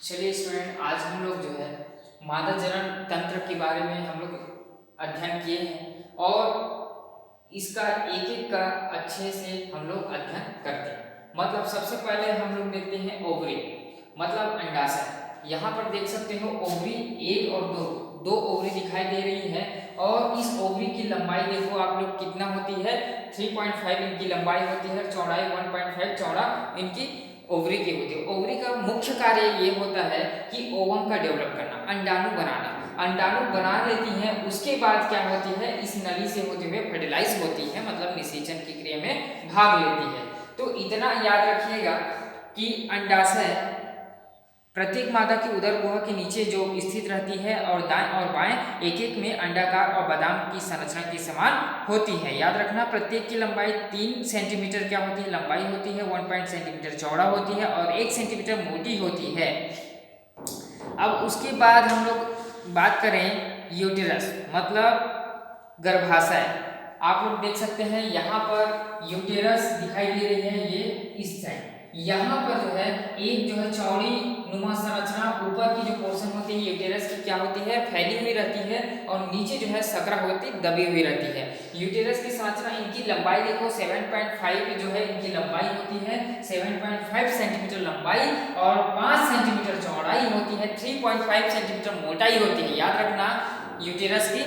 चलिए स्टूडेंट, आज हम लोग जो है मादा जनन तंत्र के बारे में हम लोग अध्ययन किए हैं और इसका एक एक का अच्छे से हम लोग अध्ययन करते हैं। मतलब सबसे पहले हम लोग देखते हैं ओवरी, मतलब अंडाशय। यहाँ पर देख सकते हो ओवरी एक और दो, दो ओवरी दिखाई दे रही है और इस ओवरी की लंबाई देखो आप लोग कितना होती है, 3.5 इनकी लंबाई होती है, चौड़ाई 1.5 चौड़ा इनकी ओवरी की होती है। ओवरी का मुख्य कार्य ये होता है कि ओवम का डेवलप करना, अंडाणु बनाना। अंडाणु बना लेती हैं, उसके बाद क्या होती है, इस नली से होते हुए फर्टिलाइज होती है, मतलब निषेचन की क्रिया में भाग लेती है। तो इतना याद रखिएगा कि अंडाशय प्रत्येक मादा की उदर गुहा के नीचे जो स्थित रहती है और दाएं और बाएं एक एक में अंडाकार और बादाम की संरचना के समान होती है। याद रखना, प्रत्येक की लंबाई 3 सेंटीमीटर क्या होती है, लंबाई होती है, 1 सेंटीमीटर चौड़ा होती है और 1 सेंटीमीटर मोटी होती है। अब उसके बाद हम लोग बात करें यूटेरस, मतलब गर्भाशय। आप लोग देख सकते हैं यहाँ पर यूटेरस दिखाई दे रही है, ये इस साइड। यहाँ पर जो है एक जो है चौड़ी नुमा संरचना, ऊपर की जो पोर्शन होती है यूटेरस की क्या होती है, फैली हुई रहती है और नीचे जो है सकरा होती दबी हुई रहती है। यूटेरस की संरचना, इनकी लंबाई देखो 7.5 जो है इनकी लंबाई होती है, 7.5 सेंटीमीटर लंबाई और 5 सेंटीमीटर चौड़ाई होती है, 3.5 सेंटीमीटर मोटाई होती है। याद रखना यूटेरस की,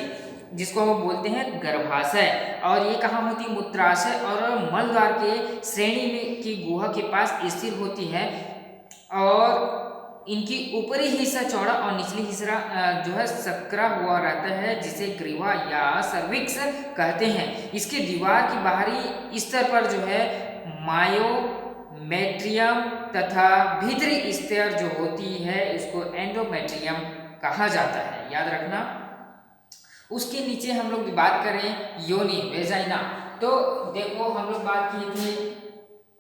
जिसको हम बोलते हैं गर्भाशय। और ये कहाँ होती है, मूत्राशय और मलद्वार के श्रेणी में की गुहा के पास स्थिर होती है और इनकी ऊपरी हिस्सा चौड़ा और निचली हिस्सा जो है सकरा हुआ रहता है, जिसे ग्रीवा या सर्विक्स कहते हैं। इसके दीवार की बाहरी स्तर पर जो है मायोमेट्रियम तथा भीतरी स्तर जो होती है इसको एंडोमेट्रियम कहा जाता है। याद रखना। उसके नीचे हम लोग बात करें योनि, वेजाइना, तो देखो हम लोग बात किए थे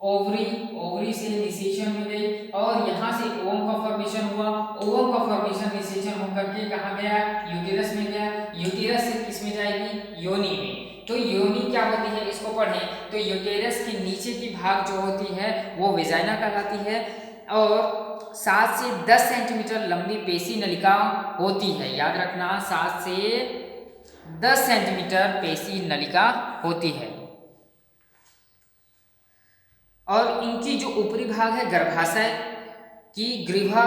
ओवरी, ओवरी से निषेचन में गई और यहाँ से ओवम का फॉर्मेशन हुआ, ओवम का फॉर्मेशन निषेचन होकर के कहाँ गया, यूटेरस में गया, यूटेरस से किस में जाएगी, योनि में। तो योनि क्या होती है, इसको पढ़ें तो यूटेरस के नीचे की भाग जो होती है वो वेजाइना कहलाती है और 7 से 10 सेंटीमीटर लंबी पेशी नलिका होती है। याद रखना, 7 से 10 सेंटीमीटर पेशी नलिका होती है और इनकी जो ऊपरी भाग है गर्भाशय की ग्रीवा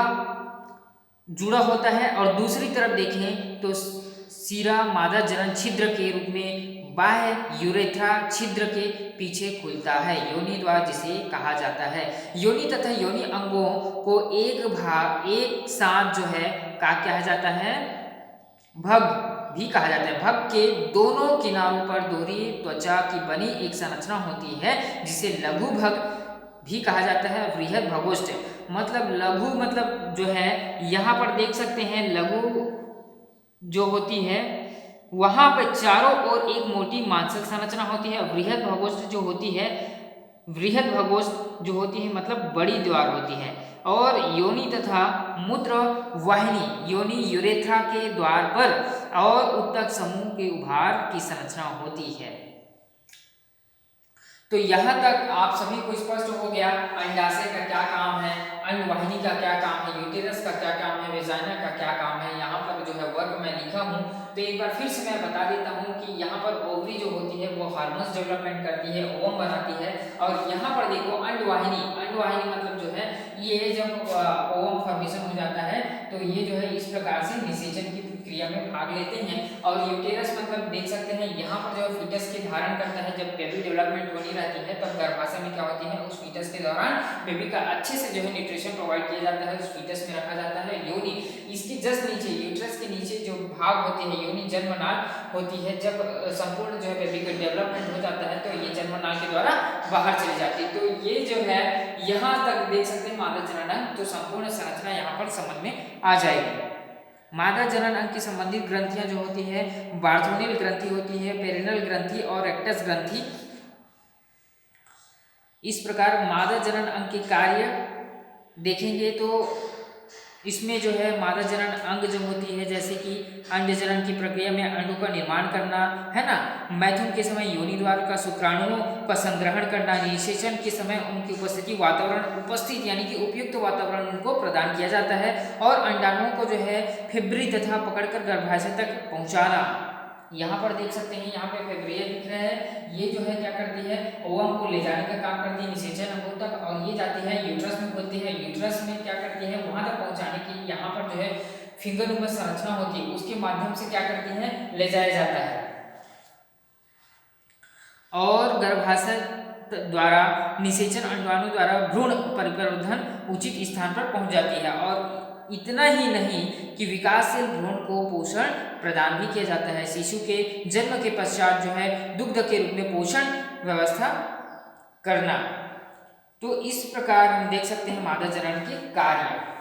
जुड़ा होता है और दूसरी तरफ देखें तो सीरा मादा जनन छिद्र के रूप में बाह्य यूरेथ्रा छिद्र के पीछे खुलता है, योनि द्वार जिसे कहा जाता है। योनि तथा योनि अंगों को एक साथ जो है क्या कहा जाता है, भग भी कहा जाता है। भग के दोनों किनारों पर दोहरी त्वचा की बनी एक संरचना होती है जिसे लघु भग भी कहा जाता है। बृहद भगोष्ठ, मतलब लघु, मतलब जो है यहाँ पर देख सकते हैं लघु जो होती है वहां पर चारों ओर एक मोटी मांसल संरचना होती है। बृहद भगोष्ठ जो होती है, बृहद भगोष्ठ जो होती है मतलब बड़ी द्वार होती है और योनि तथा मूत्र वाहिनी योनि यूरेथ्रा के द्वार पर और उत्तक समूह के उभार की संरचना होती है। तो यहाँ तक आप सभी को स्पष्ट हो गया अंडाशय का क्या काम है, अंडवाहिनी का क्या काम है, यूटेरस का क्या काम है, वेजाइना का क्या काम है। यहाँ पर जो है वर्ग मैं लिखा हूँ तो एक बार फिर से मैं बता देता हूँ कि यहाँ पर ओवरी जो होती है वो हार्मोन्स डेवलपमेंट करती है, ओवम बनाती है और यहाँ पर देखो अंडवाहिनी, अंडवाहिनी मतलब जो है ये जब ओवम फॉर्मेशन हो जाता है तो ये जो है इस प्रकार से निषेचन की क्रिया में भाग लेते हैं और यूटेरस मतलब देख सकते हैं यहाँ पर जो फीटस के धारण करता है। जब बेबी डेवलपमेंट होनी रहती है तब गर्भाशय में क्या होती है, उस फीटस के दौरान बेबी का अच्छे से जो है न्यूट्रिशन प्रोवाइड किया जाता है, उस फीटस में रखा जाता है। योनि इसके जस्ट नीचे, यूटेरस के नीचे जो भाग होते हैं योनि जन्मनाल होती है। जब संपूर्ण जो है बेबी का डेवलपमेंट हो जाता है तो ये जन्मनाल के द्वारा बाहर चली जाती है। तो ये जो है यहाँ तक देख सकते हैं मादा जनन अंग, तो संपूर्ण संरचना यहाँ पर समझ में आ जाएगी। मादा जनन अंग की संबंधित ग्रंथियां जो होती है बार्थोनिल ग्रंथि होती है, पेरिनल ग्रंथि और रेक्टस ग्रंथि। इस प्रकार मादा जनन अंग के कार्य देखेंगे तो इसमें जो है मादा जनन अंग जो होती है, जैसे कि अंड जनन की प्रक्रिया में अंडों का निर्माण करना, है ना, मैथुन के समय योनि द्वार का शुक्राणुओं का संग्रहण करना, निषेचन के समय उनकी उपस्थिति वातावरण उपस्थित यानी कि उपयुक्त वातावरण उनको प्रदान किया जाता है, और अंडाणुओं को जो है फेब्री तथा पकड़कर गर्भाशय तक पहुंचाना। यहाँ पर देख सकते हैं, यहाँ पे फेब्रिया दिख रहा है, ये जो है क्या करती है, ओवम को ले जाने का काम करती है निषेचन अंगों तक, और ये जाती है यूट्रस में खोलती है, यूट्रस में क्या करती है, वहां तक पहुंचाने की यहाँ पर जो है फिंगर नुमा संरचना होती है, उसके माध्यम से क्या करती है, ले जाया जाता है, और गर्भाशय द्वारा निषेचन अंडाणु द्वारा भ्रूण परिवर्धन उचित स्थान पर पहुंच जाती है। और इतना ही नहीं कि विकासशील भ्रूण को पोषण प्रदान भी किया जाता है। शिशु के जन्म के पश्चात जो है दुग्ध के रूप में पोषण व्यवस्था करना। तो इस प्रकार हम देख सकते हैं मादा जनन के कार्य।